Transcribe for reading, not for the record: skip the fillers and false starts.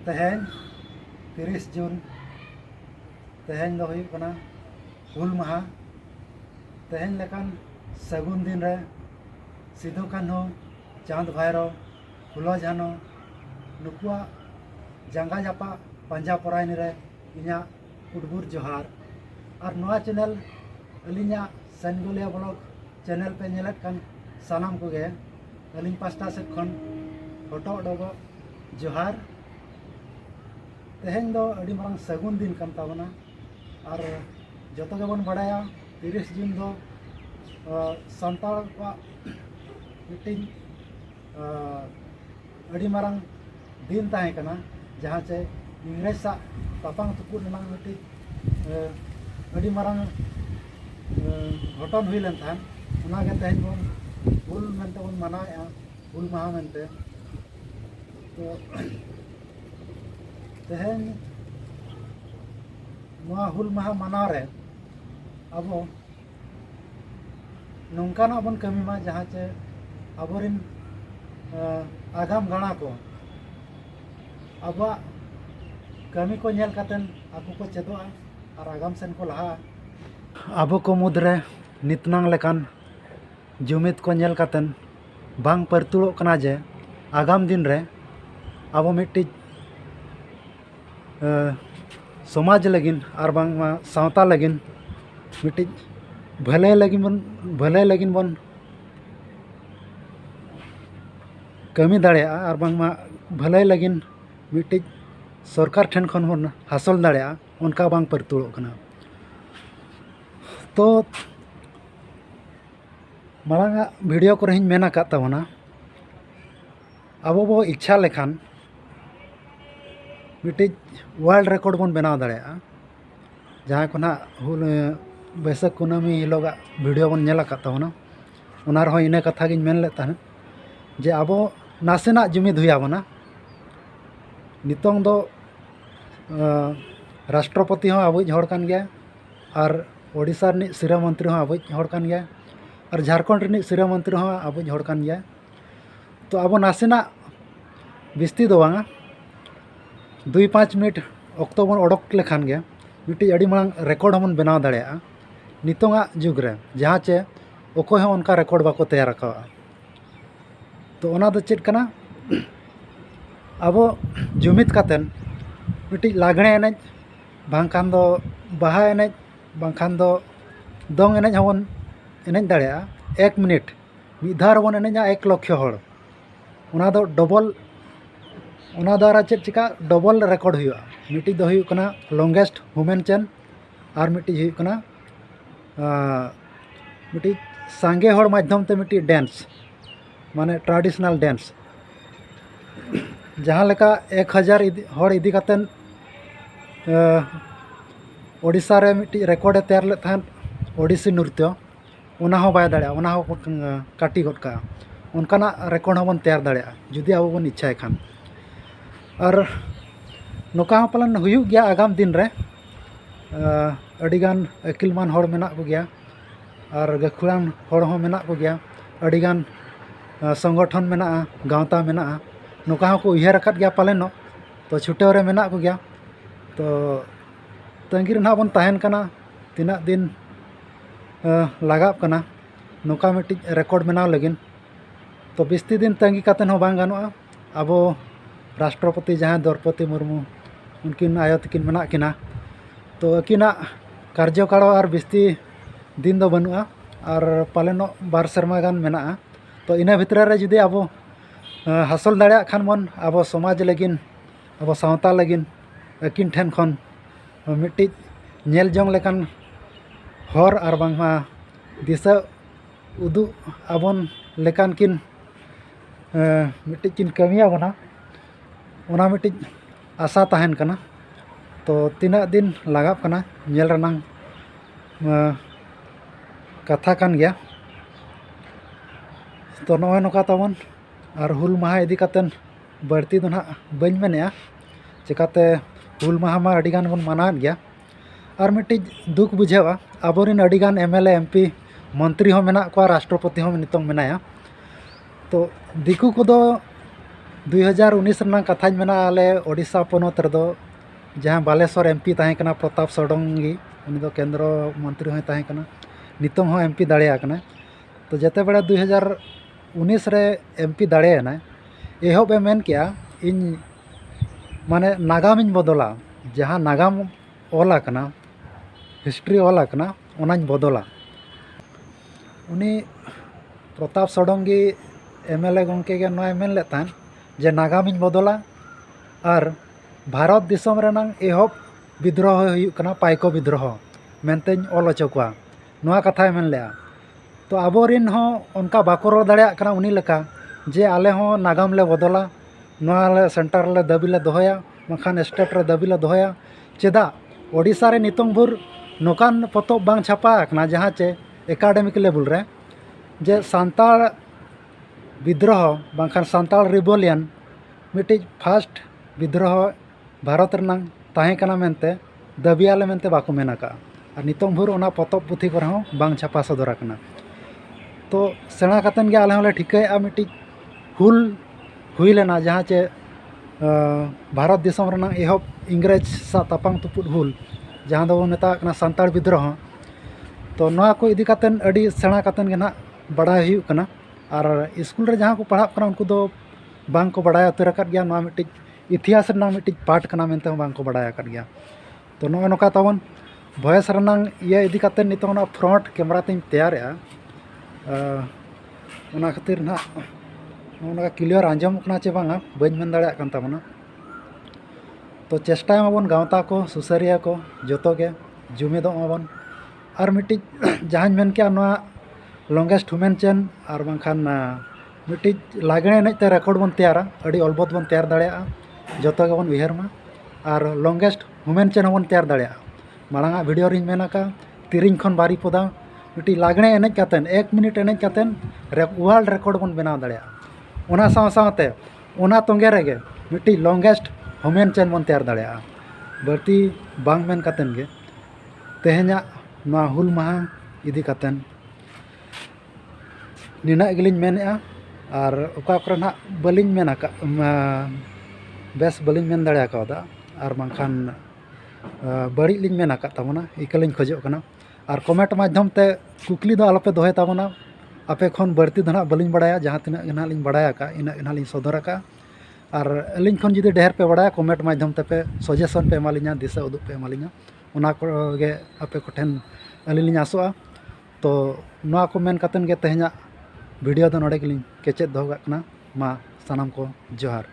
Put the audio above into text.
तेहें 30 जून तेहें दो हुई कना हुल महा तेहें लेकान सगुन दिन रे सिदो कान्हू चांद भैरो फुलो झानो नुकुआ जांगा जापा पंजा परायनी रे इना उडबुर जोहार और नोआ चैनल अलिया सनगोलिया ब्लॉग चैनल पे नेलत कान सानाम को गे अलिंग पास्टा से खन फोटो डोगो जोहार तेहें दो अड़ी मारंग सगुन दिन कान ताबना और जतो गेबन बड़ाया 30 जून दो संताल को मिटिंग अड़ी मारंग दिन ताहे कना जहाँ चे इंग्रेज सा तापांग तुकुर नंग मिटिंग अड़ी मारंग घटन हुई लेन थान उना के तेहें बन हुल मेनते बन मनाया हुल महा मेनते तो तेहें नोआ हुल महा मनाव रे अब नौकाना बन कमी मा जहाँ चे अबोरिन आगाम गणा को अब कमी को नेल कातेन आकु को चेदोआ और आगाम सेन को लहा अब को मुद्रे नितनांग लेकान जुमित को नेल कातेन बांग परतुड़ो कना जे आगाम दिन रे अब मिट्टी समाज लगिन और बांग मा सावता लगिन मिट्टी भले लगिन बन कमी दाड़े और बांग मा भले लगिन मिट्टी सरकार ठेन खन बन हासिल दाड़े उनका बांग परतुड़ो कना तो मांग वीडियो को रही मेना का तबना अब बो इच्छा लेखान मिट्टी वर्ल्ड रिकॉर्ड बन बनाव दाड़ेया जहाँ को ना हुल बैसाख कुनामी हिलोगा वीडियो बन नेला का तबना उना रहो इने कथा गिन मेन लेता है जे अब नासेना जुमिद हुई आबना नितोंग दो राष्ट्रपति हो आबुज हर कान गया और ओडिशा रनी सिरा मंत्री हो आबुज हर कान गया और झारखंड रनी सिरा मंत्री हो आबुज हर कान गया तो अब नासेना बिस्ती दो बांगा 2-5 मिनट अक्तो बन ओडक लेखान गया मिट्टी अड़ी मांग रेकॉर्ड हमन बनाव दाड़ेया नितोंगा जुग रे जहाँ चे ओकोय हो उनका रेकॉर्ड बाको तैयार रखा तो ओना दो चेद कना अब जुमित कातेन मिट्टी लागणे एनेज बांखान दो बाहा एनेज बांखान दो दोंग एनेज हवन एनेज दाड़ेया 1 मिनट मिधार बन एनेजा 1 लक्ष हड़ ओना दो डबल ओना द्वारा चेद चिका डबल रेकॉर्ड हुआ मिट्टी दो हुई कना लॉन्गेस्ट ह्यूमन चेन और मिट्टी हुई कना मिट्टी सांगे हड़ माध्यम ते मिट्टी डांस माने ट्रेडिशनल डांस जहाँ लेका 1000 हड़ इदी कातेन ओडिशा रे मिट्टी रेकॉर्ड तैयार ले थान ओडिसी नृत्य उना हो बाय दाड़े उना हो काटी गद का उनकाना रेकॉर्ड हो बन तैयार दाड़े जुदी अब बन इच्छा खान और नोका पालन हुयुग गया आगाम दिन रे अडिगान अकिलमान हड़ मेना को गया और गखुरान हड़ हो मेना को गया अडिगान संगठन मेना गावता मेना नोका को उयहर अकाद गया पालेनो तो छुटेव रे मेना को गया तो तंगी रे ना बन ताहेन कना तिना दिन लगाव कना नोका मिट्टी रेकॉर्ड बनाव लगिन तो 20 दिन तंगी कातेन हो बांग गानोआ अब राष्ट्रपति जहाँ द्रौपदी मुर्मू उनकिन आयो तकिन मेना किना तो अकिना कार्यकाल और 20 दिन दो बनुआ और पालेनो 2 सेरमा गान मेना तो इना भितर रे जुदी अब हासिल दाड़े खान बन अब समाज लगिन अब सावता लगिन अकिन ठेन खन मिट्टी नेल जोंग लेकान हर और बांगमा दिशा उदू आबन लेकान किन मिट्टी किन कमिया बना उना मिट्टी आशा ताहेन कना तो तीना दिन लगाव कना नेल रनांग कथा कान गया तो नॉय नोका तबन और हुल महा इदी कातेन बढ़ती दो ना बन मेनेया चिकाते हुल महा मा अडिगान बन मनाव गया और मिट्टी दुख बुझेवा आबोरिन अडिगान MLA MP मंत्री हो मेना को राष्ट्रपति हो नितोंग मेनाया तो दिकू को 2019 रना कथाñ मेना आले ओडिशा पोनोत रेदो जहाँ बालेश्वर एमपी ताहें कना प्रताप षडंगी उनी दो केंद्र मंत्री होय ताहें कना नितों हो एमपी दाड़िया कना तो जते बेड़ा 2019 रे एमपी दाड़ेना एहब मेन किया इन माने नागाम इन बदला जहाँ नागाम ओला कना हिस्ट्री ओला कना ओनाñ बदला उनी प्रताप षडंगी एमएलए गंके के नोय मेन ले तान जे नागाम इन बदला और भारत दिसम रेनांग एहब विद्रोह हुयुग कना पाइको विद्रोह मेनतेñ ओल ओचो कोआ नोआ कथाय मेन लेआ तो आबोरिन हो उनका बाको रोड़ दाड़िया कना उनी लेका जे आले हो नागाम ले बदला नोआ ले सेंटर ले दाबी ले दोहया बखान स्टेट रे दाबी ले दोहया चेदा ओडिशा रे नितोंग भुर नोकान पतब बांग छापा कना जहाँ चे एकाडेमिक लेवल रे जे सांताल विद्रोह बांखान सांताल रिबोलियन मिट्टी फास्ट विद्रोह भारत रनांग ताहें कना मेनते दाबियाले मेनते बाको मेनाका और नितोंग भुर ओना पतब पुथी करे हो बांग छापा सदरा कना तो सेना कतन गे आले होले ठिकाया मिट्टी हुल हुई लेना जहाँ चे भारत दिसम रनांग एहब इंग्रेज सा तापांग तुपुद हुल जहाँ दो मेता कना सांताल विद्रोह तो नोआ को इदी कतन अडी सेना कतन गे ना बड़ाय हुयुग कना और स्कूल रे जहाँ को पढ़ा कना उनको दो बांग को बड़ाय उतर कर गया नोआ मिट्टी इतिहास रनांग मिट्टी पाठ कना मेनते हो बांग को बड़ाय कर गया तो नोआ नोका तावन भॉइस रनांग ये इदी कतन नितो ना फ्रंट कैमरा तें तैयारेआ ओना खातिर ना ओना क्लियर आंजम कना चे बांगा बइन मेन दाड़िया कान ताबना तो चेष्टा माबन गावता को सुसरिया को जोतो के जुमिदो माबन और मिट्टी जहाँ मेन के नोआ लॉन्गेस्ट ह्यूमन चेन और बांखान मिट्टी लागणे एनेज ते रेकॉर्ड बन तैयारा अड़ी अलबत बन तैयार दाड़िया जोतो के बन उयहर मा और लॉन्गेस्ट ह्यूमन चेन बन तैयार दाड़िया मालांगा वीडियो रिन मेनाका तिरिंग खन बारी पदा मिट्टी लागणे एनेज कातेन 1 मिनट एनेज कातेन वर्ल्ड रेकॉर्ड बन बनाव दाड़िया ओना साव सावते ओना तोंगे रेगे मिट्टी लॉन्गेस्ट ह्यूमन चेन बन तैयार दाड़िया बर्ती बांग मेन कातेन गे तेहेña नोआ हुल माहा इदी कातेन निना गिलिñ मेनेआ और ओका करे ना बलिñ मेना का बेस बलिñ मेन दाड़िया कादा और बांखान बड़ी लिñ मेना का ताबना इकलिñ खोजो कना और कमेंट माध्यम ते कुकली दो आलोपे दोहे ताबना आपे खन बढ़ती दो ना बलिñ बड़ाया जहाँ तिना गना लिñ बड़ाया का इना गना लिñ सदरा का और अलिñ खन जुदी ढेर पे बड़ाया कमेंट माध्यम ते पे सजेशन पे एमालिña दिशा उदुग पे एमालिña ओना को गे आपे कोठेन अलिñ लिñ आसोआ तो नोआ को मेन कातेन गे तेहेña वीडियो दो नोडे गेलिñ केचेद दोहो काना मा सानाम को जोहार।